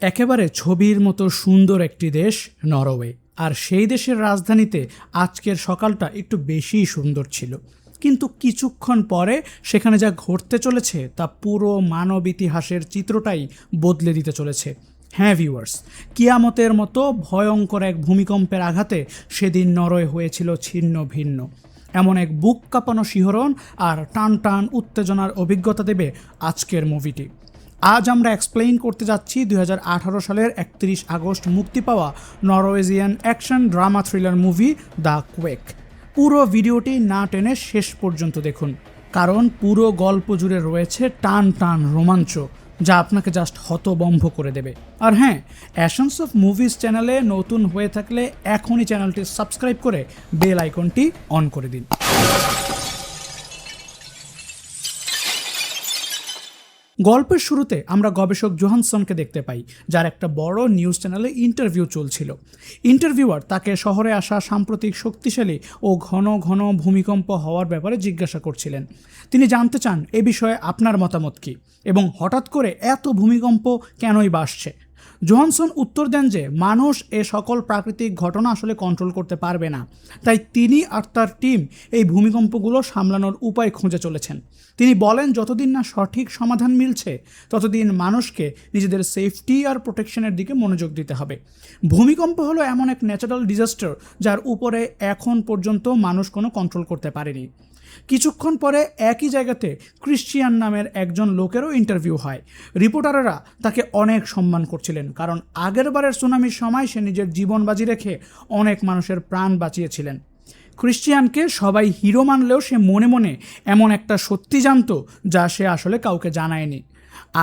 একেবারে ছবির মতো সুন্দর একটি দেশ নরওয়ে, আর সেই দেশের রাজধানীতে আজকের সকালটা একটু বেশিই সুন্দর ছিল। কিন্তু কিছুক্ষণ পরে সেখানে যা ঘটতে চলেছে তা পুরো মানব ইতিহাসের চিত্রটাই বদলে দিতে চলেছে। হ্যাঁ ভিউয়ার্স, কিয়ামতের মতো ভয়ঙ্কর এক ভূমিকম্পের আঘাতে সেদিন নরওয়ে হয়েছিল ছিন্ন ভিন্ন। এমন এক বুক কাঁপানো শিহরণ আর টান টান উত্তেজনার অভিজ্ঞতা দেবে আজকের মুভিটি। আজ আমরা এক্সপ্লেইন করতে যাচ্ছি 2018 সালের 31 আগস্ট মুক্তি পাওয়া Norwegian action drama thriller movie the quake. পুরো ভিডিওটি না টেনে শেষ পর্যন্ত দেখুন, কারণ পুরো গল্প জুড়ে রয়েছে টান টান রোমাঞ্চ যা আপনাকে জাস্ট হতবম্ব করে দেবে। আর হ্যাঁ, অ্যাশনস অফ মুভিজ চ্যানেলে নতুন হয়ে থাকলে এখনই চ্যানেলটি সাবস্ক্রাইব করে বেল আইকনটি অন করে দিন। গল্পের শুরুতে আমরা গবেষক জোহানসনকে দেখতে পাই, যার একটা বড় নিউজ চ্যানেলে ইন্টারভিউ চলছিল। ইন্টারভিউয়ার তাকে শহরে আসা সাম্প্রতিক শক্তিশালী ও ঘন ঘন ভূমিকম্প হওয়ার ব্যাপারে জিজ্ঞাসা করছিলেন। তিনি জানতে চান এ বিষয়ে আপনার মতামত কী এবং হঠাৎ করে এত ভূমিকম্প কেনই বা আসছে। জোহানসন উত্তর দেন যে মানুষ এ সকল প্রাকৃতিক ঘটনা আসলে কন্ট্রোল করতে পারবে না, তাই তিনি আর তার টিম এই ভূমিকম্পগুলো সামলানোর উপায় খুঁজে চলেছেন। তিনি বলেন যতদিন না সঠিক সমাধান মিলছে ততদিন মানুষকে নিজেদের সেফটি আর প্রোটেকশনের দিকে মনোযোগ দিতে হবে। ভূমিকম্প হলো এমন এক ন্যাচারাল ডিজাস্টার যার উপরে এখন পর্যন্ত মানুষ কোনো কন্ট্রোল করতে পারেনি। কিছুক্ষণ পরে একই জায়গাতে ক্রিশ্চিয়ান নামের একজন লোকেরও ইন্টারভিউ হয়। রিপোর্টাররা তাকে অনেক সম্মান করছিলেন, কারণ আগেরবারের সুনামির সময় সে নিজের জীবন বাজি রেখে অনেক মানুষের প্রাণ বাঁচিয়েছিলেন। ক্রিশ্চিয়ানকে সবাই হিরো মানলেও সে মনে মনে এমন একটা সত্যি জানতো যা সে আসলে কাউকে জানায়নি,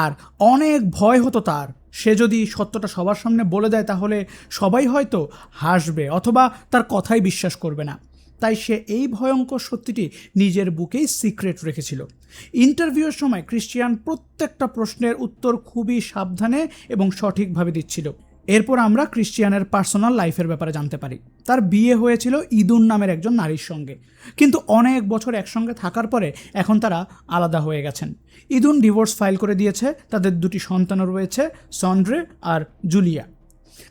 আর অনেক ভয় হতো তার। সে যদি সত্যটা সবার সামনে বলে দেয় তাহলে সবাই হয়তো হাসবে অথবা তার কথাই বিশ্বাস করবে না, তাই সে এই ভয়ঙ্কর সত্যিটি নিজের বুকেই সিক্রেট রেখেছিল। ইন্টারভিউয়ের সময় ক্রিশ্চিয়ান প্রত্যেকটা প্রশ্নের উত্তর খুবই সাবধানে এবং সঠিকভাবে দিচ্ছিল। এরপর আমরা ক্রিশ্চিয়ানের পার্সোনাল লাইফের ব্যাপারে জানতে পারি। তার বিয়ে হয়েছিল ইদুন নামের একজন নারীর সঙ্গে, কিন্তু অনেক বছর একসঙ্গে থাকার পরে এখন তারা আলাদা হয়ে গেছেন। ইদুন ডিভোর্স ফাইল করে দিয়েছে, তাদের দুটি সন্তানও রয়েছে, সন্ড্রে আর জুলিয়া।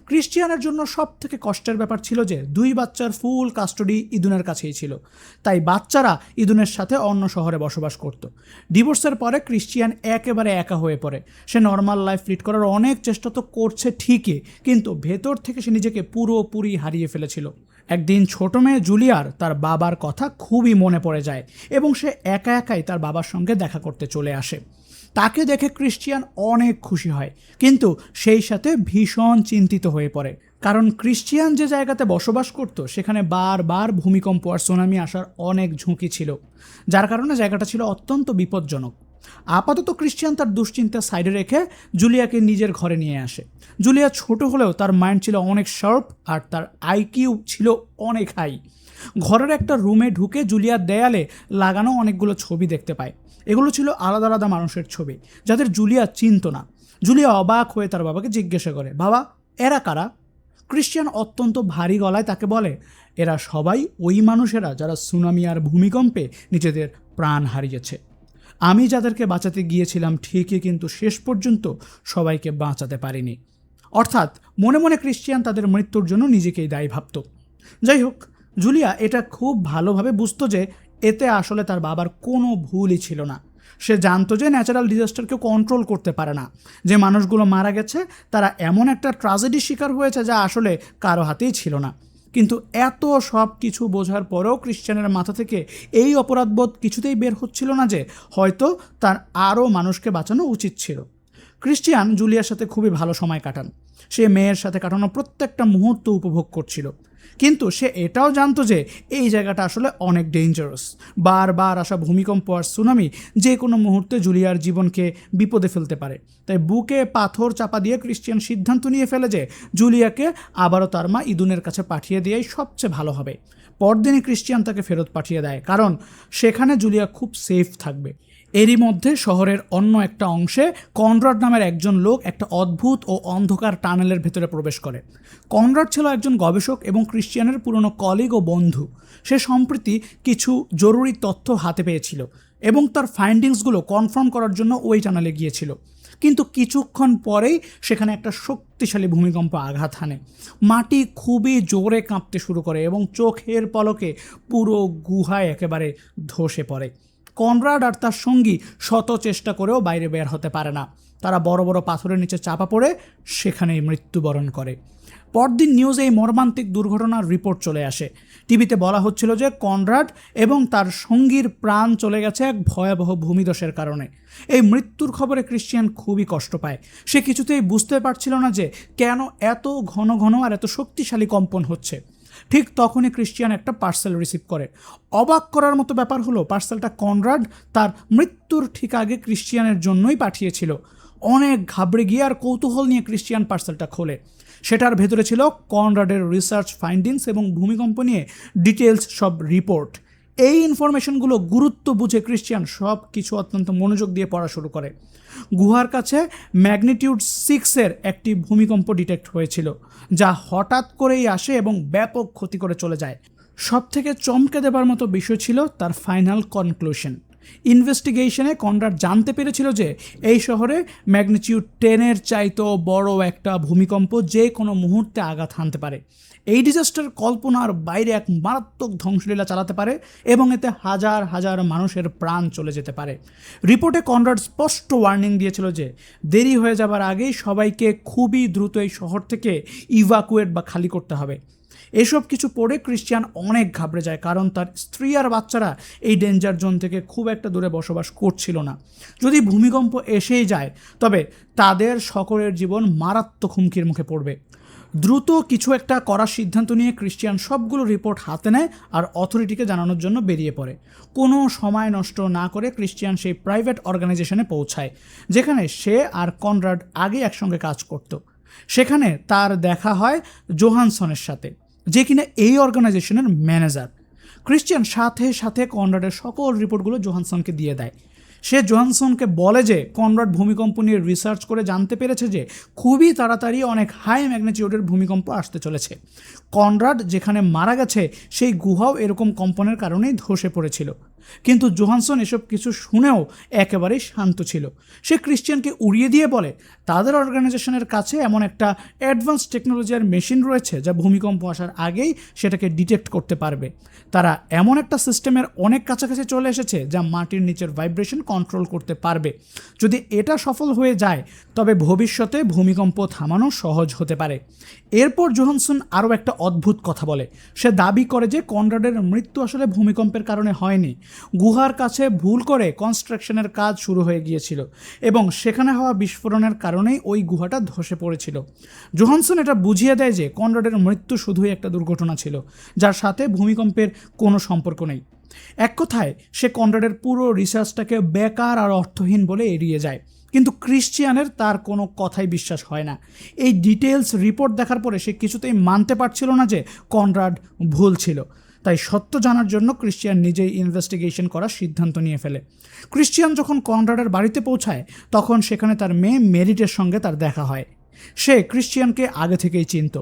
ক্রিশ্চিয়ানের জন্য সব থেকে কষ্টের ব্যাপার ছিল যে 2 বাচ্চার ফুল কাস্টডি ইদুনের কাছেই ছিল, তাই বাচ্চারা ইদুনের সাথে অন্য শহরে বসবাস করত। ডিভোর্সের পরে ক্রিশ্চিয়ান একেবারে একা হয়ে পড়ে। সে নর্মাল লাইফ লিড করার অনেক চেষ্টা তো করছে ঠিকই, কিন্তু ভেতর থেকে সে নিজেকে পুরোপুরি হারিয়ে ফেলেছিল। একদিন ছোট মেয়ে জুলিয়ার তার বাবার কথা খুবই মনে পড়ে যায় এবং সে একা একাই তার বাবার সঙ্গে দেখা করতে চলে আসে। তাকে দেখে ক্রিশ্চিয়ান অনেক খুশি হয়, কিন্তু সেই সাথে ভীষণ চিন্তিত হয়ে পড়ে, কারণ ক্রিশ্চিয়ান যে জায়গাতে বসবাস করত সেখানে বারবার ভূমিকম্প আর সুনামি আসার অনেক ঝুঁকি ছিল, যার কারণে জায়গাটা ছিল অত্যন্ত বিপজ্জনক। আপাতত ক্রিশ্চিয়ান তার দুশ্চিন্তা সাইডে রেখে জুলিয়াকে নিজের ঘরে নিয়ে আসে। জুলিয়া ছোট হলেও তার মাইন্ড ছিল অনেক শার্প আর তার আইকিউ ছিল অনেক হাই। ঘরের একটা রুমে ঢুকে জুলিয়ার দেয়ালে লাগানো অনেকগুলো ছবি দেখতে পায়। এগুলো ছিল আলাদা আলাদা মানুষের ছবি যাদের জুলিয়া চিনত না। জুলিয়া অবাক হয়ে তার বাবাকে জিজ্ঞাসা করে, বাবা এরা কারা? ক্রিশ্চিয়ান অত্যন্ত ভারী গলায় তাকে বলে, এরা সবাই ওই মানুষেরা যারা সুনামি আর ভূমিকম্পে নিজেদের প্রাণ হারিয়েছে। আমি যাদেরকে বাঁচাতে গিয়েছিলাম ঠিকই, কিন্তু শেষ পর্যন্ত সবাইকে বাঁচাতে পারিনি। অর্থাৎ মনে মনে ক্রিশ্চিয়ান তাদের মৃত্যুর জন্য নিজেকেই দায়ী ভাবত। যাই হোক, জুলিয়া এটা খুব ভালোভাবে বুঝতো যে এতে আসলে তার বাবার কোনো ভুলই ছিল না। সে জানতো যে ন্যাচারাল ডিজাস্টারকে কন্ট্রোল করতে পারে না, যে মানুষগুলো মারা গেছে তারা এমন একটা ট্র্যাজেডির শিকার হয়েছে যা আসলে কারো হাতেই ছিল না। কিন্তু এত সব কিছু বোঝার পরেও ক্রিশ্চিয়ানের মাথা থেকে এই অপরাধবোধ কিছুতেই বের হচ্ছিল না যে হয়তো তার আরও মানুষকে বাঁচানো উচিত ছিল। ক্রিশ্চিয়ান জুলিয়ার সাথে খুবই ভালো সময় কাটান। সে মেয়ের সাথে কাটানো প্রত্যেকটা মুহূর্ত উপভোগ করছিল, কিন্তু সে এটাও জানতো যে এই জায়গাটা আসলে অনেক ডেঞ্জারাস। বারবার আসা ভূমিকম্প আর সুনামি যে কোনো মুহূর্তে জুলিয়ার জীবনকে বিপদে ফেলতে পারে। তাই বুকে পাথর চাপা দিয়ে ক্রিশ্চিয়ান সিদ্ধান্ত নিয়ে ফেলে যে জুলিয়াকে আবারও তার মা ইদুনের কাছে পাঠিয়ে দেওয়াই সবচেয়ে ভালো হবে। পরদিনই ক্রিশ্চিয়ান তাকে ফেরত পাঠিয়ে দেয়, কারণ সেখানে জুলিয়া খুব সেফ থাকবে। এরই মধ্যে শহরের অন্য একটা অংশে কনরাড নামের একজন লোক একটা অদ্ভুত ও অন্ধকার টানেলের ভেতরে প্রবেশ করে। কনরাড ছিল একজন গবেষক এবং ক্রিশ্চিয়ানের পুরনো কলিগ ও বন্ধু। সে সম্প্রতি কিছু জরুরি তথ্য হাতে পেয়েছিল এবং তার ফাইন্ডিংসগুলো কনফার্ম করার জন্য ওই টানেলে গিয়েছিল। কিন্তু কিছুক্ষণ পরেই সেখানে একটা শক্তিশালী ভূমিকম্প আঘাত হানে। মাটি খুবই জোরে কাঁপতে শুরু করে এবং চোখের পলকে পুরো গুহায় একেবারে ধসে পড়ে। কনরাড আর তার সঙ্গী শত চেষ্টা করেও বাইরে বের হতে পারে না। তারা বড় বড় পাথরের নিচে চাপা পড়ে সেখানেই মৃত্যুবরণ করে। পরদিন নিউজে এই মর্মান্তিক দুর্ঘটনার রিপোর্ট চলে আসে। টিভিতে বলা হচ্ছিল যে কনরাড এবং তার সঙ্গীর প্রাণ চলে গেছে এক ভয়াবহ ভূমিধসের কারণে। এই মৃত্যুর খবরে ক্রিশ্চিয়ান খুবই কষ্ট পায়। সে কিছুতেই বুঝতে পারছিল না যে কেন এত ঘন ঘন আর এত শক্তিশালী কম্পন হচ্ছে। ঠিক তখনই ক্রিশ্চিয়ান একটা পার্সেল রিসিভ করে। অবাক করার মতো ব্যাপার হলো, পার্সেলটা কনরাড তার মৃত্যুর ঠিক আগে ক্রিশ্চিয়ানের জন্যই পাঠিয়েছিল। অনেক ঘাবড়ে গিয়ে আর কৌতূহল নিয়ে ক্রিশ্চিয়ান পার্সেলটা খোলে। সেটার ভেতরে ছিল কনরাডের রিসার্চ ফাইন্ডিংস এবং ভূমিকম্প নিয়ে ডিটেলস সব রিপোর্ট। এই ইনফরমেশনগুলো গুরুত্ব বুঝে ক্রিশ্চিয়ান সব কিছু অত্যন্ত মনোযোগ দিয়ে পড়া শুরু করে। গুহার কাছে ম্যাগনিটিউড 6-এর একটি ভূমিকম্প ডিটেক্ট হয়েছিল, যা হঠাৎ করেই আসে এবং ব্যাপক ক্ষতি করে চলে যায়। সবথেকে চমকে দেবার মতো বিষয় ছিল তার ফাইনাল কনক্লুশন। ইনভেস্টিগেশনে কনরাড জানতে পেরেছিল যে এই শহরে ম্যাগনিটিউড 10-এর চাইতেও বড় একটা ভূমিকম্প যে কোনো মুহূর্তে আঘাত হানতে পারে। এই ডিজাস্টার কল্পনার বাইরে এক মারাত্মক ধ্বংসলীলা চালাতে পারে এবং এতে হাজার হাজার মানুষের প্রাণ চলে যেতে পারে। রিপোর্টে কনরাড স্পষ্ট ওয়ার্নিং দিয়েছিল যে দেরি হয়ে যাবার আগেই সবাইকে খুবই দ্রুত এই শহর থেকে ইভাকুয়েট বা খালি করতে হবে। এসব কিছু পড়ে ক্রিশ্চিয়ান অনেক ঘাবড়ে যায়, কারণ তার স্ত্রী আর বাচ্চারা এই ডেঞ্জার জোন থেকে খুব একটা দূরে বসবাস করছিল না। যদি ভূমিকম্প এসেই যায় তবে তাদের সকলের জীবন মারাত্মক হুমকির মুখে পড়বে। দ্রুত কিছু একটা করার সিদ্ধান্ত নিয়ে ক্রিশ্চিয়ান সবগুলো রিপোর্ট হাতে নেয় আর অথরিটিকে জানানোর জন্য বেরিয়ে পড়ে। কোনো সময় নষ্ট না করে ক্রিশ্চিয়ান সেই প্রাইভেট অর্গানাইজেশনে পৌঁছায় যেখানে সে আর কনরাড আগে একসঙ্গে কাজ করত। সেখানে তার দেখা হয় জোহানসনের সাথে, যে কিনা এই অর্গানাইজেশনের ম্যানেজার। ক্রিশ্চিয়ান সাথে সাথে কনরাডের সকল রিপোর্টগুলো জোহানসনকে দিয়ে দেয়। সে জোহানসনকে বলে যে কনরাড ভূমিকম্প নিয়ে রিসার্চ করে জানতে পেরেছে যে খুবই তাড়াতাড়ি অনেক হাই ম্যাগনিটিউডের ভূমিকম্প আসতে চলেছে। কনরাড যেখানে মারা গেছে সেই গুহাও এরকম কম্পনের কারণেই ধসে পড়েছিল। কিন্তু জোহানসন এসব কিছু শুনেও একেবারেই শান্ত ছিল। সে ক্রিশ্চিয়ানকে উড়িয়ে দিয়ে বলে তাদের অর্গানাইজেশনের কাছে এমন একটা অ্যাডভান্স টেকনোলজির মেশিন রয়েছে যা ভূমিকম্প আসার আগেই সেটাকে ডিটেক্ট করতে পারবে। তারা এমন একটা সিস্টেমের অনেক কাছাকাছি চলে এসেছে যা মাটির নিচের ভাইব্রেশন কন্ট্রোল করতে পারবে। যদি এটা সফল হয়ে যায় তবে ভবিষ্যতে ভূমিকম্প থামানো সহজ হতে পারে। এরপর জোহানসন আরও একটা অদ্ভুত কথা বলে। সে দাবি করে যে কনরাডের মৃত্যু আসলে ভূমিকম্পের কারণে হয়নি। গুহার কাছে ভুল করে কনস্ট্রাকশনের কাজ শুরু হয়ে গিয়েছিল এবং সেখানে হওয়া বিস্ফোরণের কারণেই ওই গুহাটা ধসে পড়েছিল। জোহানসন এটা বুঝিয়ে দেয় যে কনরাডের মৃত্যু শুধুই একটা দুর্ঘটনা ছিল, যার সাথে ভূমিকম্পের কোনো সম্পর্ক নেই। এক কথায় সে কনরাডের পুরো রিসার্চটাকে বেকার আর অর্থহীন বলে এড়িয়ে যায়। কিন্তু ক্রিশ্চিয়ানের তার কোনো কথাই বিশ্বাস হয় না। এই ডিটেলস রিপোর্ট দেখার পরে সে কিছুতেই মানতে পারছিল না যে কনরাড ভুল ছিল। তাই সত্য জানার জন্য ক্রিশ্চিয়ান নিজেই ইনভেস্টিগেশন করার সিদ্ধান্ত নিয়ে ফেলে। ক্রিশ্চিয়ান যখন কনরাডের বাড়িতে পৌঁছায় তখন সেখানে তার মেয়ে মেরিটের সঙ্গে তার দেখা হয়। সে ক্রিশ্চিয়ানকে আগে থেকেই চিনত,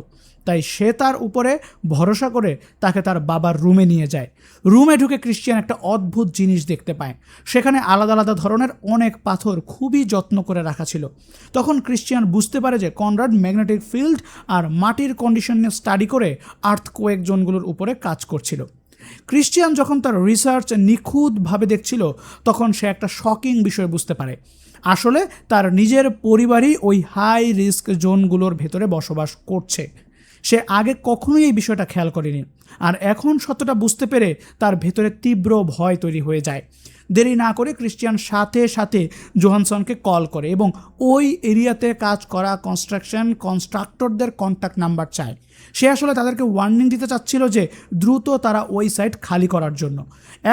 তাই সে তার উপরে ভরসা করে তাকে তার বাবার রুমে নিয়ে যায়। রুমে ঢুকে ক্রিশ্চিয়ান একটা অদ্ভুত জিনিস দেখতে পায়। সেখানে আলাদা আলাদা ধরনের অনেক পাথর খুবই যত্ন করে রাখা ছিল। তখন ক্রিশ্চিয়ান বুঝতে পারে যে কনরাড ম্যাগনেটিক ফিল্ড আর মাটির কন্ডিশন নিয়ে স্টাডি করে আর্থকোয়েক জোনগুলোর উপরে কাজ করছিল। ক্রিশ্চিয়ান যখন তার রিসার্চ নিখুঁতভাবে দেখছিল তখন সে একটা শকিং বিষয় বুঝতে পারে। আসলে তার নিজের পরিবারই ওই হাই রিস্ক জোনগুলোর ভেতরে বসবাস করছে। সে আগে কখনোই এই বিষয়টা খেয়াল করেনি, আর এখন সত্যটা বুঝতে পেরে তার ভেতরে তীব্র ভয় তৈরি হয়ে যায়। দেরি না করে ক্রিশ্চিয়ান সাথে সাথে জোহানসনকে কল করে এবং ওই এরিয়াতে কাজ করা কনস্ট্রাক্টরদের কন্ট্যাক্ট নাম্বার চায়। সে আসলে তাদেরকে ওয়ার্নিং দিতে চাচ্ছিল যে দ্রুত তারা ওই সাইট খালি করার জন্য।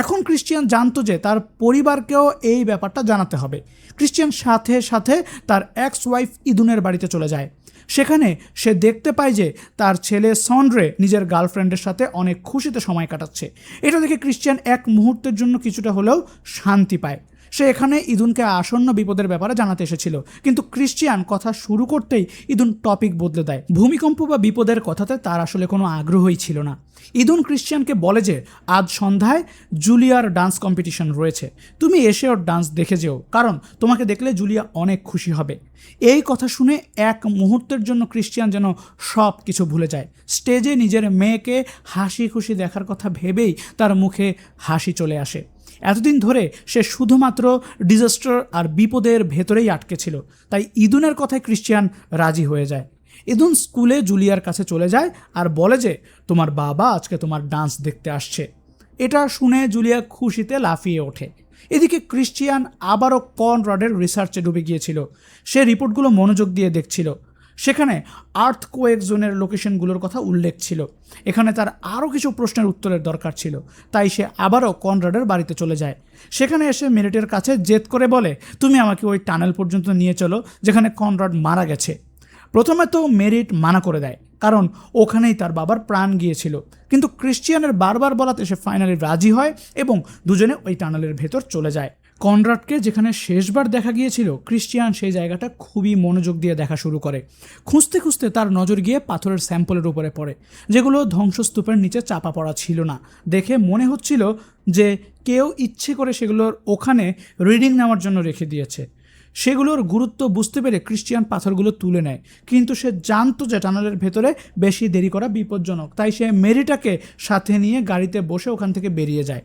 এখন ক্রিশ্চিয়ান জানতো যে তার পরিবারকেও এই ব্যাপারটা জানাতে হবে। ক্রিশ্চিয়ান সাথে সাথে তার এক্স ওয়াইফ ইদুনের বাড়িতে চলে যায়। সেখানে সে দেখতে পায় যে তার ছেলে সন্ড্রে নিজের গার্লফ্রেন্ডের সাথে অনেক খুশিতে সময় কাটাচ্ছে। এটা দেখে ক্রিশ্চিয়ান এক মুহূর্তের জন্য কিছুটা হলেও শান্তি পায়। সে এখানে ইদুনকে আসন্ন বিপদের ব্যাপারে জানাতে এসেছিল, কিন্তু ক্রিশ্চিয়ান কথা শুরু করতেই ইদুন টপিক বদলে দেয়। ভূমিকম্প বা বিপদের কথাতে তার আসলে কোনো আগ্রহই ছিল না। ইদুন ক্রিশ্চিয়ানকে বলে যে আজ সন্ধ্যায় জুলিয়ার ডান্স কম্পিটিশন রয়েছে, তুমি এসে ওর ডান্স দেখে যেও, কারণ তোমাকে দেখলে জুলিয়া অনেক খুশি হবে। এই কথা শুনে এক মুহূর্তের জন্য ক্রিশ্চিয়ান যেন সব কিছু ভুলে যায়। স্টেজে নিজের মেয়েকে হাসি খুশি দেখার কথা ভেবেই তার মুখে হাসি চলে আসে। এতদিন ধরে সে শুধুমাত্র ডিজাস্টার আর বিপদের ভেতরেই আটকে ছিল, তাই ইদুনের কথায় ক্রিশ্চিয়ান রাজি হয়ে যায়। ইদুন স্কুলে জুলিয়ার কাছে চলে যায় আর বলে যে তোমার বাবা আজকে তোমার ডান্স দেখতে আসছে। এটা শুনে জুলিয়া খুশিতে লাফিয়ে ওঠে। এদিকে ক্রিশ্চিয়ান আবারও কনরাডের রিসার্চে ডুবে গিয়েছিল। সে রিপোর্টগুলো মনোযোগ দিয়ে দেখছিল। সেখানে আর্থকোয়েক জোনের লোকেশনগুলোর কথা উল্লেখ ছিল। এখানে তার আরও কিছু প্রশ্নের উত্তরের দরকার ছিল, তাই সে আবারও কনরাডের বাড়িতে চলে যায়। সেখানে এসে মেরিটের কাছে জেদ করে বলে, তুমি আমাকে ওই টানেল পর্যন্ত নিয়ে চলো যেখানে কনরাড মারা গেছে। প্রথমে তো মেরিট মানা করে দেয়, কারণ ওখানেই তার বাবার প্রাণ গিয়েছিল, কিন্তু ক্রিশ্চিয়ানের বারবার বলাতে সে ফাইনালি রাজি হয় এবং দুজনে ওই টানেলের ভেতর চলে যায়। কনরাডকে যেখানে শেষবার দেখা গিয়েছিল, ক্রিশ্চিয়ান সেই জায়গাটা খুবই মনোযোগ দিয়ে দেখা শুরু করে। খুঁজতে খুঁজতে তার নজর গিয়ে পাথরের স্যাম্পলের উপরে পড়ে, যেগুলো ধ্বংসস্তূপের নিচে চাপা পড়া ছিল না। দেখে মনে হচ্ছিল যে কেউ ইচ্ছে করে সেগুলোর ওখানে রিডিং নেওয়ার জন্য রেখে দিয়েছে। সেগুলোর গুরুত্ব বুঝতে পেরে ক্রিশ্চিয়ান পাথরগুলো তুলে নেয়, কিন্তু সে জানতো যে টানেলের ভেতরে বেশি দেরি করা বিপজ্জনক, তাই সে মেরিটাকে সাথে নিয়ে গাড়িতে বসে ওখান থেকে বেরিয়ে যায়।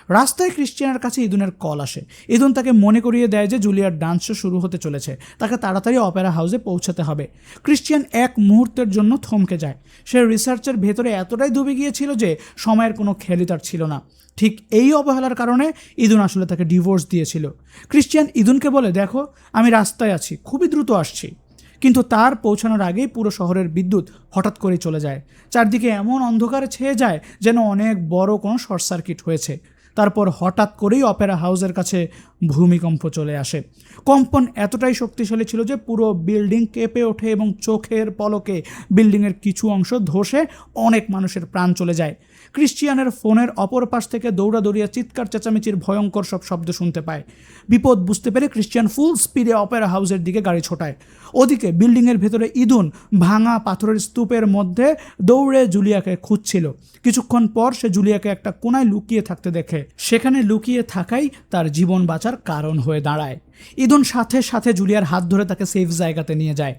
রাস্তায় ক্রিশ্চিয়ানের কাছে ইদুনের কল আসে। ইদুন তাকে মনে করিয়ে দেয় যে জুলিয়ার ডান্স শো শুরু হতে চলেছে, তাকে তাড়াতাড়ি অপেরা হাউসে পৌঁছাতে হবে। ক্রিশ্চিয়ান এক মুহূর্তের জন্য থমকে যায়। সে রিসার্চের ভেতরে এতটাই ডুবে গিয়েছিল যে সময়ের কোনো খেয়ালই তার ছিল না। ঠিক এই অবহেলার কারণে ইদুন আসলে তাকে ডিভোর্স দিয়েছিল। ক্রিশ্চিয়ান ইদুনকে বলে, দেখো আমি রাস্তায় আছি, খুবই দ্রুত আসছি। কিন্তু তার পৌঁছানোর আগেই পুরো শহরের বিদ্যুৎ হঠাৎ করে চলে যায়। চারদিকে এমন অন্ধকারে ছেয়ে যায় যেন অনেক বড় কোনো শর্ট সার্কিট হয়েছে। তারপর হঠাৎ করেই অপেরা হাউসের কাছে ভূমিকম্প চলে আসে। কম্পন এতটাই শক্তিশালী ছিল যে পুরো বিল্ডিং কেঁপে ওঠে এবং চোখের পলকে বিল্ডিংয়ের কিছু অংশ ধসে অনেক মানুষের প্রাণ চলে যায়। ক্রিশ্চিয়ানের ফোনের অপর পাশ থেকে দৌড়াদৌড়িয়া চিৎকার চেঁচামেচির ভয়ঙ্কর সব শব্দ শুনতে পায়। বিপদ বুঝতে পেরে ক্রিশ্চিয়ান ফুল স্পিডে অপেরা হাউসের দিকে গাড়ি ছোটায়। ওদিকে বিল্ডিংয়ের ভেতরে ইদুন ভাঙা পাথরের স্তূপের মধ্যে দৌড়ে জুলিয়াকে খুঁজছিল। কিছুক্ষণ পর সে জুলিয়াকে একটা কোনায় লুকিয়ে থাকতে দেখে। সেখানে লুকিয়ে থাকাই তার জীবন বাঁচার কারণ হয়ে দাঁড়ায়। ইদুন সাথে সাথে জুলিয়ার হাত ধরে তাকে সেফ জায়গাতে নিয়ে যায়।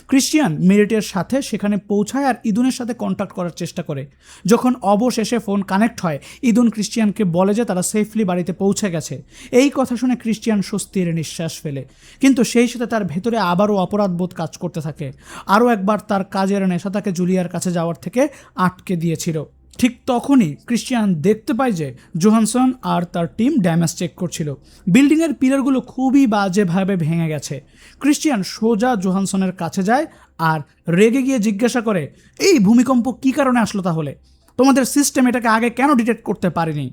ক্রিশ্চিয়ান মেরিটের সাথে সেখানে পৌঁছায় আর ইদুনের সাথে কন্ট্যাক্ট করার চেষ্টা করে। যখন অবশেষে ফোন কানেক্ট হয়, ইদুন ক্রিশ্চিয়ানকে বলে যে তারা সেফলি বাড়িতে পৌঁছে গেছে। এই কথা শুনে ক্রিশ্চিয়ান স্বস্তির নিঃশ্বাস ফেলে, কিন্তু সেই সাথে তার ভেতরে আবারও অপরাধবোধ কাজ করতে থাকে। আরও একবার তার কাজের নেশা তাকে জুলিয়ার কাছে যাওয়ার থেকে আটকে দিয়েছিল। ঠিক তখনই ক্রিশ্চিয়ান দেখতে পায় যে জোহানসন আর তার টিম ড্যামেজ চেক করছিল। বিল্ডিংয়ের পিলারগুলো খুবই বাজেভাবে ভেঙে গেছে। ক্রিশ্চিয়ান সোজা জোহানসনের কাছে যায় আর রেগে গিয়ে জিজ্ঞাসা করে, এই ভূমিকম্প কী কারণে আসলো তাহলে? তোমাদের সিস্টেম এটাকে আগে কেন ডিটেক্ট করতে পারেনি?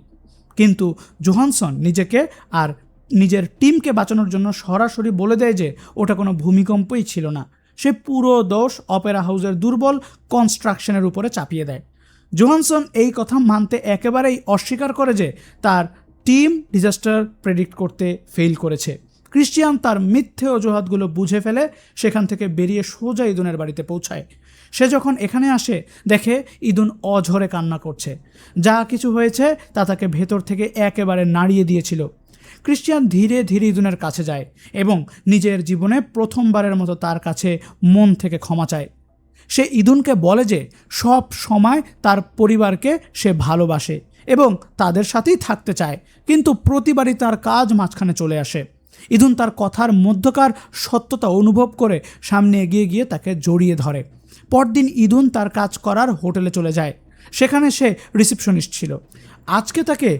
কিন্তু জোহানসন নিজেকে আর নিজের টিমকে বাঁচানোর জন্য সরাসরি বলে দেয় যে ওটা কোনো ভূমিকম্পই ছিল না। সে পুরো দোষ অপেরা হাউসের দুর্বল কনস্ট্রাকশনের উপরে চাপিয়ে দেয়। জোহানসন এই কথা মানতে একেবারেই অস্বীকার করে যে তার টিম ডিজাস্টার প্রেডিক্ট করতে ফেল করেছে। ক্রিশ্চিয়ান তার মিথ্যে অজুহাতগুলো বুঝে ফেলে সেখান থেকে বেরিয়ে সোজা ইদুনের বাড়িতে পৌঁছায়। সে যখন এখানে আসে দেখে ইদুন অঝরে কান্না করছে। যা কিছু হয়েছে তা তাকে ভেতর থেকে একেবারে নাড়িয়ে দিয়েছিল। ক্রিশ্চিয়ান ধীরে ধীরে ইদুনের কাছে যায় এবং নিজের জীবনে প্রথমবারের মতো তার কাছে মন থেকে ক্ষমা চায়। সে ইদুনকে বলে যে সব সময় তার পরিবারকে সে ভালোবাসে এবং তাদের সাথেই থাকতে চায়, কিন্তু প্রতিবারই তার কাজ মাঝখানে চলে আসে। ইদুন তার কথার মধ্যকার সত্যতা অনুভব করে সামনে এগিয়ে গিয়ে তাকে জড়িয়ে ধরে। পরদিন ইদুন তার কাজ করার হোটেলে চলে যায়। সেখানে সে রিসেপশনিস্ট ছিল। আজকে তাকে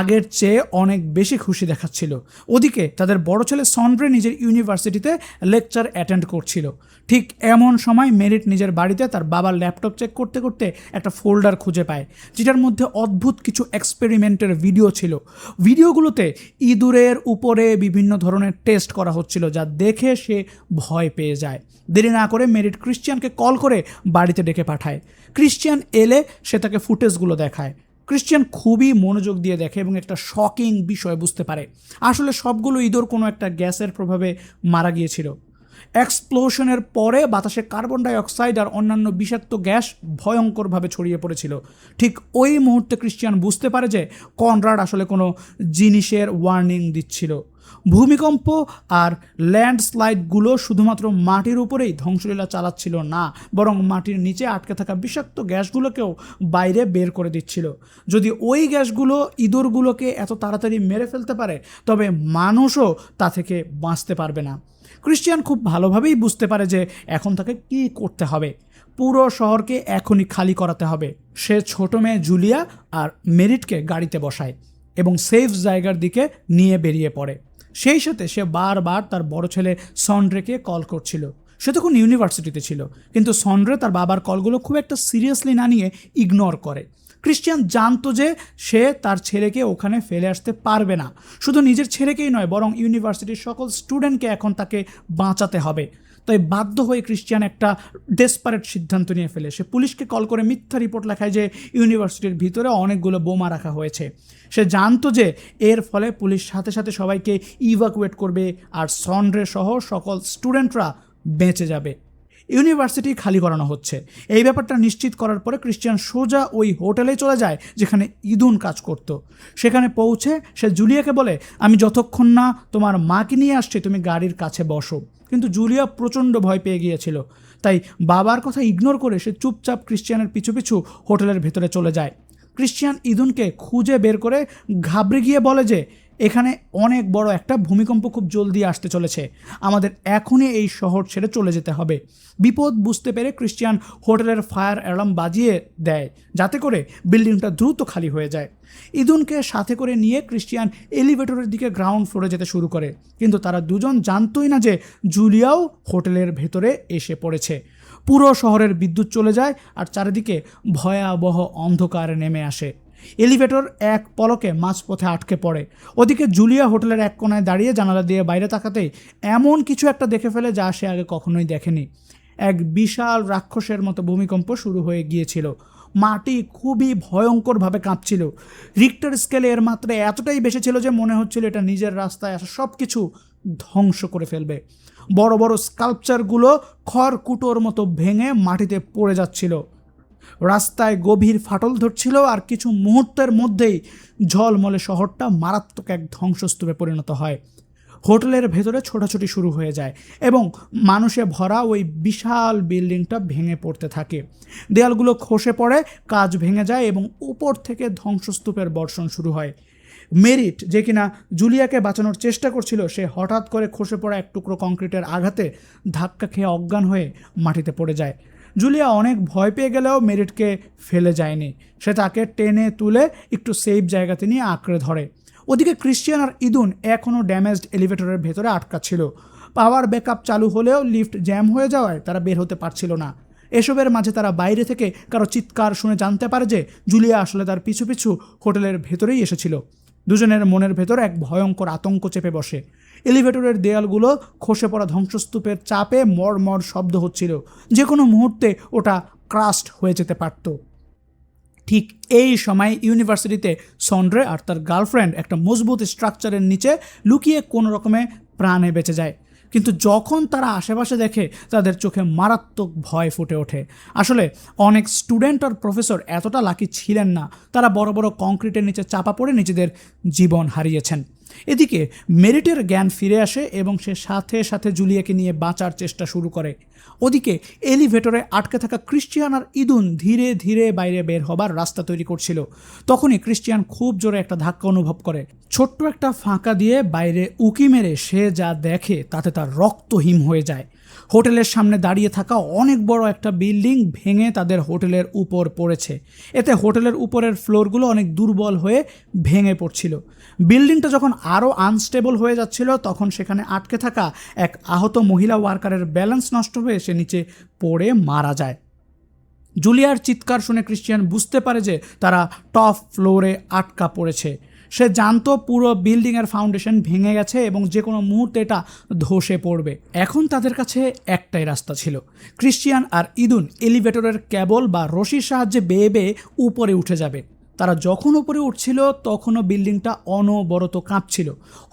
আগের চেয়ে অনেক বেশি খুশি দেখাচ্ছিল। ওদিকে তাদের বড় ছেলে সন্ড্রে নিজের ইউনিভার্সিটিতে লেকচার অ্যাটেন্ড করছিল। ঠিক এমন সময় মেরিট নিজের বাড়িতে তার বাবার ল্যাপটপ চেক করতে করতে একটা ফোল্ডার খুঁজে পায়, যেটার মধ্যে অদ্ভুত কিছু এক্সপেরিমেন্টের ভিডিও ছিল। ভিডিওগুলোতে ইঁদুরের উপরে বিভিন্ন ধরনের টেস্ট করা হচ্ছিল, যা দেখে সে ভয় পেয়ে যায়। দেরি না করে মেরিট ক্রিশ্চিয়ানকে কল করে বাড়িতে ডেকে পাঠায়। ক্রিশ্চিয়ান এলে সে তাকে ফুটেজগুলো দেখায়। ক্রিশ্চিয়ান খুবই মনোযোগ দিয়ে দেখে এবং একটা শকিং বিষয় বুঝতে পারে। আসলে সবগুলো ইঁদুর কোনো একটা গ্যাসের প্রভাবে মারা গিয়েছিল। এক্সপ্লোশনের পরে বাতাসে কার্বন ডাই অক্সাইড আর অন্যান্য বিষাক্ত গ্যাস ভয়ঙ্করভাবে ছড়িয়ে পড়েছিল। ঠিক ওই মুহূর্তে ক্রিশ্চিয়ান বুঝতে পারে যে কনরাড আসলে কোনো জিনিসের ওয়ার্নিং দিচ্ছিল। ভূমিকম্প আর ল্যান্ডস্লাইডগুলো শুধুমাত্র মাটির উপরেই ধ্বংসলীলা চালাচ্ছিল না, বরং মাটির নিচে আটকে থাকা বিষাক্ত গ্যাসগুলোকেও বাইরে বের করে দিচ্ছিল। যদি ওই গ্যাসগুলো ইঁদুরগুলোকে এত তাড়াতাড়ি মেরে ফেলতে পারে, তবে মানুষও তা থেকে বাঁচতে পারবে না। ক্রিশ্চিয়ান খুব ভালোভাবেই বুঝতে পারে যে এখন তাকে কী করতে হবে। পুরো শহরকে এখনই খালি করাতে হবে। সে ছোট মেয়ে জুলিয়া আর মেরিটকে গাড়িতে বসায় এবং সেফ জায়গার দিকে নিয়ে বেরিয়ে পড়ে। সেই সাথে সে বারবার তার বড় ছেলে সন্ড্রেকে কল করছিল। সে তখন ইউনিভার্সিটিতে ছিল, কিন্তু সন্ড্রে তার বাবার কলগুলো খুব একটা সিরিয়াসলি না নিয়ে ইগনোর করে। ক্রিশ্চিয়ান জানতো যে সে তার ছেলেকে ওখানে ফেলে আসতে পারবে না। শুধু নিজের ছেলেকেই নয়, বরং ইউনিভার্সিটির সকল স্টুডেন্টকে এখন তাকে বাঁচাতে হবে। তাই বাধ্য হয়ে ক্রিশ্চিয়ান একটা ডেসপারেট সিদ্ধান্ত নিয়ে ফেলে। সে পুলিশকে কল করে মিথ্যা রিপোর্ট লেখায় যে ইউনিভার্সিটির ভিতরে অনেকগুলো বোমা রাখা হয়েছে। সে জানতো যে এর ফলে পুলিশ সাথে সাথে সবাইকে ইভাকুয়েট করবে আর সন্ড্রে সহ সকল স্টুডেন্টরা বেঁচে যাবে। ইউনিভার্সিটি খালি করানো হচ্ছে। এই ব্যাপারটা নিশ্চিত করার পরে ক্রিশ্চিয়ান সোজা ওই হোটেলে চলে যায় যেখানে ইদুন কাজ করত। সেখানে পৌঁছে সে জুলিয়াকে বলে, আমি যতক্ষণ না তোমার মাকে নিয়ে আসছি তুমি গাড়ির কাছে বসো। কিন্তু জুলিয়া প্রচণ্ড ভয় পেয়ে গিয়েছিল, তাই বাবার কথা ইগনোর করে সে চুপচাপ ক্রিশ্চিয়ানের পিছু পিছু হোটেলের ভেতরে চলে যায়। ক্রিশ্চিয়ান ইদুনকে খুঁজে বের করে ঘাবড়ে গিয়ে বলে যে এখানে অনেক বড় একটা ভূমিকম্প খুব জলদি আসতে চলেছে, আমাদের এখনই এই শহর ছেড়ে চলে যেতে হবে। বিপদ বুঝতে পেরে ক্রিশ্চিয়ান হোটেলের ফায়ার অ্যালার্ম বাজিয়ে দেয় যাতে করে বিল্ডিংটা দ্রুত খালি হয়ে যায়। ইদুনকে সাথে করে নিয়ে ক্রিশ্চিয়ান এলিভেটরের দিকে গ্রাউন্ড ফ্লোরে যেতে শুরু করে, কিন্তু তারা দুজন জানতোই না যে জুলিয়াও হোটেলের ভেতরে এসে পড়েছে। পুরো শহরের বিদ্যুৎ চলে যায় আর চারিদিকে ভয়াবহ অন্ধকার নেমে আসে। এলিভেটর এক পলকে মাঝপথে আটকে পড়ে। ওদিকে জুলিয়া হোটেলের এক কোণায় দাঁড়িয়ে জানালা দিয়ে বাইরে তাকাতেই এমন কিছু একটা দেখে ফেলে যা সে আগে কখনোই দেখেনি। এক বিশাল রাক্ষসের মতো ভূমিকম্প শুরু হয়ে গিয়েছিল। মাটি খুবই ভয়ঙ্করভাবে কাঁপছিল। রিক্টার স্কেলে এর মাত্রা এতটাই বেশি ছিল যে মনে হচ্ছিল এটা নিজের রাস্তায় আসা সব কিছু ধ্বংস করে ফেলবে। বড় বড় স্কাল্পচারগুলো খড়কুটোর মতো ভেঙে মাটিতে পড়ে যাচ্ছিল। রাস্তায় গভীর ফাটল ধরছিল আর কিছু মুহূর্তের মধ্যেই ঝলমলে শহরটা মারাত্মক এক ধ্বংসস্তূপে পরিণত হয়। হোটেলের ভেতরে ছোটাছুটি শুরু হয়ে যায় এবং মানুষে ভরা ওই বিশাল বিল্ডিংটা ভেঙে পড়তে থাকে। দেয়ালগুলো খসে পড়ে, কাঁচ ভেঙে যায় এবং উপর থেকে ধ্বংসস্তূপের বর্ষণ শুরু হয়। মেরিট, যে কিনা জুলিয়াকে বাঁচানোর চেষ্টা করছিল, সে হঠাৎ করে খসে পড়া এক টুকরো কংক্রিটের আঘাতে ধাক্কা খেয়ে অজ্ঞান হয়ে মাটিতে পড়ে যায়। জুলিয়া অনেক ভয় পেয়ে গেলেও মেরিটকে ফেলে যায়নি। সে তাকে টেনে তুলে একটু সেফ জায়গাতে নিয়ে আঁকড়ে ধরে। ওদিকে ক্রিশ্চিয়ান আর ইদুন এখনও ড্যামেজড এলিভেটরের ভেতরে আটকা ছিল। পাওয়ার ব্যাকআপ চালু হলেও লিফট জ্যাম হয়ে যাওয়ায় তারা বের হতে পারছিল না। এসবের মাঝে তারা বাইরে থেকে কারো চিৎকার শুনে জানতে পারে যে জুলিয়া আসলে তার পিছু পিছু হোটেলের ভেতরেই এসেছিল। দুজনের মনের ভেতর এক ভয়ঙ্কর আতঙ্ক চেপে বসে। এলিভেটরের দেয়ালগুলো খসে পড়া ধ্বংসস্তূপের চাপে মড়মড় শব্দ হচ্ছিল। যে কোনো মুহূর্তে ওটা ক্রাস্ট হয়ে যেতে পারত। ঠিক এই সময় ইউনিভার্সিটিতে সন্ড্রে আর তার গার্লফ্রেন্ড একটা মজবুত স্ট্রাকচারের নিচে লুকিয়ে কোনো রকমে প্রাণে বেঁচে যায়। কিন্তু যখন তারা আশেপাশে দেখে তাদের চোখে মারাত্মক ভয় ফুটে ওঠে। আসলে অনেক স্টুডেন্ট আর প্রফেসর এতটা লাকি ছিলেন না। তারা বড় বড় কংক্রিটের নিচে চাপা পড়ে নিজেদের জীবন হারিয়েছেন। এদিকে মেরিটের জ্ঞান ফিরে আসে এবং সে সাথে সাথে জুলিয়াকে নিয়ে বাঁচার চেষ্টা শুরু করে। ওদিকে এলিভেটরে আটকে থাকা ক্রিশ্চিয়ান আর ইদুন ধীরে ধীরে বাইরে বের হবার রাস্তা তৈরি করছিল। তখনই ক্রিশ্চিয়ান খুব জোরে একটা ধাক্কা অনুভব করে। ছোট্ট একটা ফাঁকা দিয়ে বাইরে উকি মেরে সে যা দেখে তাতে তার রক্ত হিম হয়ে যায়। হোটেলের সামনে দাঁড়িয়ে থাকা অনেক বড় একটা বিল্ডিং ভেঙে তাদের হোটেলের উপর পড়েছে। এতে হোটেলের উপরের ফ্লোরগুলো অনেক দুর্বল হয়ে ভেঙে পড়ছিল। বিল্ডিংটা যখন আরও আনস্টেবল হয়ে যাচ্ছিল তখন সেখানে আটকে থাকা এক আহত মহিলা ওয়ার্কারের ব্যালেন্স নষ্ট হয়ে সে নিচে পড়ে মারা যায়। জুলিয়ার চিৎকার শুনে ক্রিশ্চিয়ান বুঝতে পারে যে তারা টপ ফ্লোরে আটকা পড়েছে। সে জানতো পুরো বিল্ডিংয়ের ফাউন্ডেশন ভেঙে গেছে এবং যে কোনো মুহূর্তে এটা ধসে পড়বে। এখন তাদের কাছে একটাই রাস্তা ছিল। ক্রিশ্চিয়ান আর ইদুন এলিভেটরের কেবল বা রশির সাহায্যে বেয়ে বেয়ে উপরে উঠে যাবে। তারা যখন উপরে উঠছিল তখনও বিল্ডিংটা অনবরত কাঁপছিল।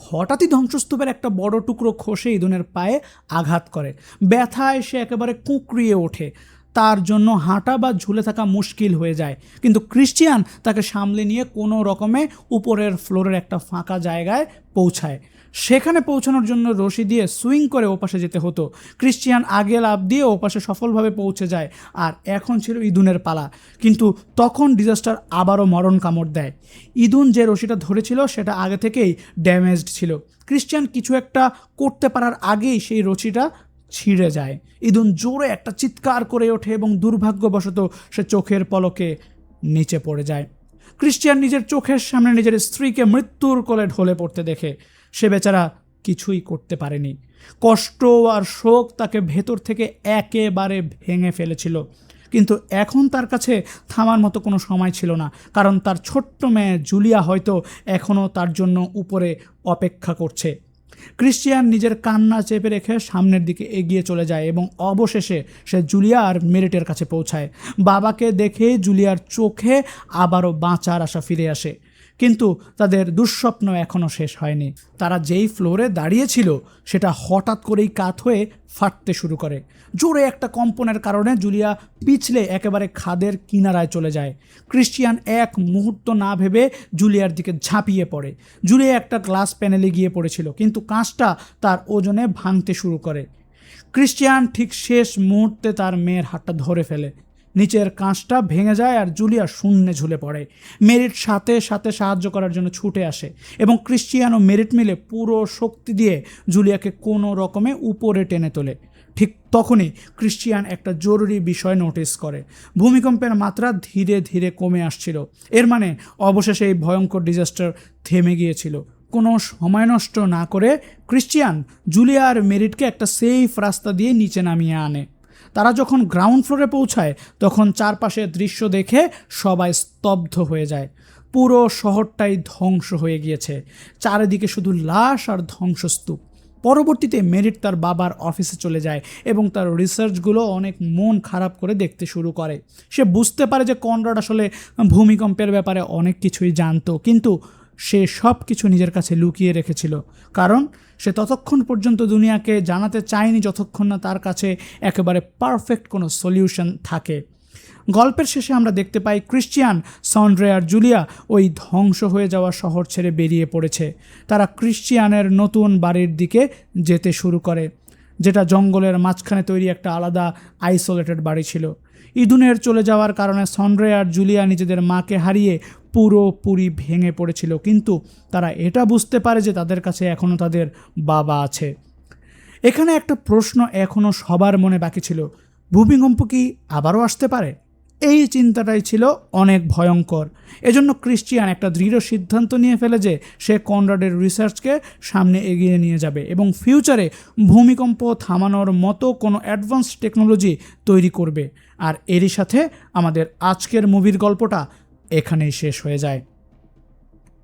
হঠাৎই ধ্বংসস্তূপের একটা বড় টুকরো খসে ইদুনের পায়ে আঘাত করে। ব্যথায় সে একেবারে কুঁকড়িয়ে ওঠে। তার জন্য হাঁটা বা ঝুলে থাকা মুশকিল হয়ে যায়, কিন্তু ক্রিশ্চিয়ান তাকে সামলে নিয়ে কোনো রকমে উপরের ফ্লোরের একটা ফাঁকা জায়গায় পৌঁছায়। সেখানে পৌঁছানোর জন্য রশি দিয়ে সুইং করে ওপাশে যেতে হতো। ক্রিশ্চিয়ান আগে লাফ দিয়ে ওপাশে সফলভাবে পৌঁছে যায়, আর এখন ছিল ইদুনের পালা। কিন্তু তখন ডিজাস্টার আবারও মরণ কামড় দেয়। ইদুন যে রশিটা ধরেছিল সেটা আগে থেকেই ড্যামেজড ছিল। ক্রিশ্চিয়ান কিছু একটা করতে পারার আগেই সেই রশিটা ছিঁড়ে যায়। ইদুন জোরে একটা চিৎকার করে ওঠে এবং দুর্ভাগ্যবশত সে চোখের পলকে নিচে পড়ে যায়। ক্রিশ্চিয়ান নিজের চোখের সামনে নিজের স্ত্রীকে মৃত্যুর কোলে ঢলে পড়তে দেখে সে বেচারা কিছুই করতে পারেনি। কষ্ট আর শোক তাকে ভেতর থেকে একেবারে ভেঙে ফেলেছিল। কিন্তু এখন তার কাছে থামার মতো কোনো সময় ছিল না, কারণ তার ছোট্ট মেয়ে জুলিয়া হয়তো এখনও তার জন্য উপরে অপেক্ষা করছে। ক্রিশ্চিয়ান নিজের কান্না চেপে রেখে সামনের দিকে এগিয়ে চলে যায় এবং অবশেষে সে জুলিয়া আর মেরিটের কাছে পৌঁছায়। বাবাকে দেখে জুলিয়ার চোখে আবারও বাঁচার আশা ফিরে আসে, কিন্তু তাদের দুঃস্বপ্ন এখনও শেষ হয়নি। তারা যেই ফ্লোরে দাঁড়িয়েছিল সেটা হঠাৎ করেই কাত হয়ে ফাটতে শুরু করে। জোরে একটা কম্পনের কারণে জুলিয়া পিছলে একেবারে খাদের কিনারায় চলে যায়। ক্রিশ্চিয়ান এক মুহূর্ত না ভেবে জুলিয়ার দিকে ঝাঁপিয়ে পড়ে। জুলিয়া একটা গ্লাস প্যানেলে গিয়ে পড়েছিল, কিন্তু কাঁচটা তার ওজনে ভাঙতে শুরু করে। ক্রিশ্চিয়ান ঠিক শেষ মুহূর্তে তার মেয়ের হাতটা ধরে ফেলে। নিচের কাঁচটা ভেঙে যায় আর জুলিয়া শূন্যে ঝুলে পড়ে। মেরিট সাথে সাথে সাহায্য করার জন্য ছুটে আসে এবং ক্রিশ্চিয়ান ও মেরিট মিলে পুরো শক্তি দিয়ে জুলিয়াকে কোনো রকমে উপরে টেনে তোলে। ঠিক তখনই ক্রিশ্চিয়ান একটা জরুরি বিষয় নোটিস করে। ভূমিকম্পের মাত্রা ধীরে ধীরে কমে আসছিল। এর মানে অবশেষে এই ভয়ঙ্কর ডিজাস্টার থেমে গিয়েছিল। কোনো সময় নষ্ট না করে ক্রিশ্চিয়ান জুলিয়া আর মেরিটকে একটা সেফ রাস্তা দিয়ে নিচে নামিয়ে আনে। তারা যখন গ্রাউন্ড ফ্লোরে পৌঁছায় তখন চারপাশের দৃশ্য দেখে সবাই স্তব্ধ হয়ে যায়। পুরো শহরটাই ধ্বংস হয়ে গিয়েছে, চারিদিকে শুধু লাশ আর ধ্বংসস্তূপ। পরবর্তীতে মেরিট তার বাবার অফিসে চলে যায় এবং তার রিসার্চগুলো অনেক মন খারাপ করে দেখতে শুরু করে। সে বুঝতে পারে যে কনরাড আসলে ভূমিকম্পের ব্যাপারে অনেক কিছুই জানতো, কিন্তু সে সব কিছু নিজের কাছে লুকিয়ে রেখেছিল, কারণ সে ততক্ষণ পর্যন্ত দুনিয়াকে জানাতে চায়নি যতক্ষণ না তার কাছে একেবারে পারফেক্ট কোনো সলিউশন থাকে। গল্পের শেষে আমরা দেখতে পাই ক্রিশ্চিয়ান, সন্ড্রে আর জুলিয়া ওই ধ্বংস হয়ে যাওয়া শহর ছেড়ে বেরিয়ে পড়েছে। তারা ক্রিশ্চিয়ানের নতুন বাড়ির দিকে যেতে শুরু করে, যেটা জঙ্গলের মাঝখানে তৈরি একটা আলাদা আইসোলেটেড বাড়ি ছিল। ইদুনের চলে যাওয়ার কারণে সন্ড্রে আর জুলিয়া নিজেদের মাকে হারিয়ে পুরোপুরি ভেঙে পড়েছিল, কিন্তু তারা এটা বুঝতে পারে যে তাদের কাছে এখনও তাদের বাবা আছে। এখানে একটা প্রশ্ন এখনও সবার মনে বাকি ছিল, ভূমিকম্প কি আবারও আসতে পারে? এই চিন্তাটাই ছিল অনেক ভয়ঙ্কর। এজন্য ক্রিশ্চিয়ান একটা দৃঢ় সিদ্ধান্ত নিয়ে ফেলে যে সে কনরাডের রিসার্চকে সামনে এগিয়ে নিয়ে যাবে এবং ফিউচারে ভূমিকম্প থামানোর মতো কোনো অ্যাডভান্স টেকনোলজি তৈরি করবে। আর এরই সাথে আমাদের আজকের মুভির গল্পটা এখানেই শেষ হয়ে যায়।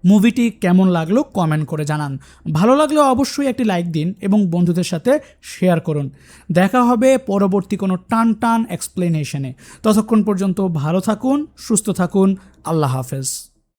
মুভিটি কেমন লাগলো কমেন্ট করে জানান। ভালো লাগলে অবশ্যই একটি লাইক দিন এবং বন্ধুদের সাথে শেয়ার করুন। দেখা হবে পরবর্তী কোনো টান এক্সপ্লেনেশনে। ততক্ষণ পর্যন্ত ভালো থাকুন, সুস্থ থাকুন। আল্লাহ হাফেজ।